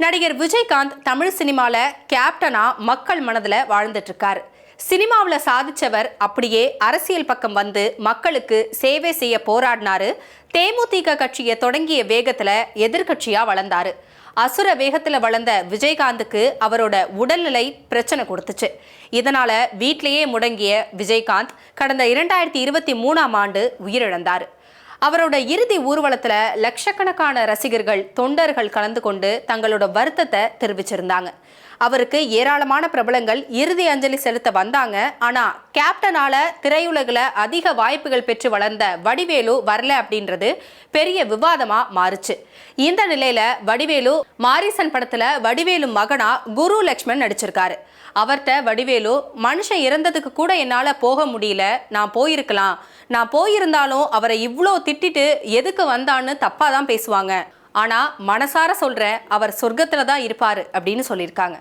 நடிகர் விஜயகாந்த் தமிழ் சினிமால கேப்டனா மக்கள் மனதில் வாழ்ந்துட்டு இருக்காரு. சினிமாவில் சாதிச்சவர் அப்படியே அரசியல் பக்கம் வந்து மக்களுக்கு சேவை செய்ய போராடினாரு. தேமுதிக கட்சியை தொடங்கிய வேகத்துல எதிர்கட்சியா வளர்ந்தாரு. அசுர வேகத்துல வளர்ந்த விஜயகாந்துக்கு அவரோட உடல்நிலை பிரச்சனை கொடுத்துச்சு. இதனால வீட்டிலேயே முடங்கிய விஜயகாந்த் கடந்த 2023ஆம் ஆண்டு உயிரிழந்தார். அவரோட இறுதி ஊர்வலத்துல லட்சக்கணக்கான ரசிகர்கள், தொண்டர்கள் கலந்து கொண்டு தங்களோட வருத்தத்தை தெரிவிச்சிருந்தாங்க. அவருக்கு ஏராளமான பிரபலங்கள் இறுதி அஞ்சலி செலுத்த வந்தாங்க. ஆனா கேப்டனால திரையுலகில் அதிக வாய்ப்புகள் பெற்று வளர்ந்த வடிவேலு வரல அப்படின்றது பெரிய விவாதமா மாறுச்சு. இந்த நிலையில வடிவேலு மாரிசன் படத்துல வடிவேலு மகனா குரு லக்ஷ்மண் நடிச்சிருக்காரு. அவர்கிட்ட வடிவேலு, மனுஷன் இறந்ததுக்கு கூட என்னால போக முடியல, நான் போயிருக்கலாம், நான் போயிருந்தாலும் அவரை இவ்வளோ திட்டிட்டு எதுக்கு வந்தான்னு தப்பாதான் பேசுவாங்க, ஆனா மனசார சொல்றேன், அவர் சொர்க்கத்துல தான் இருப்பாரு அப்படின்னு சொல்லியிருக்காங்க.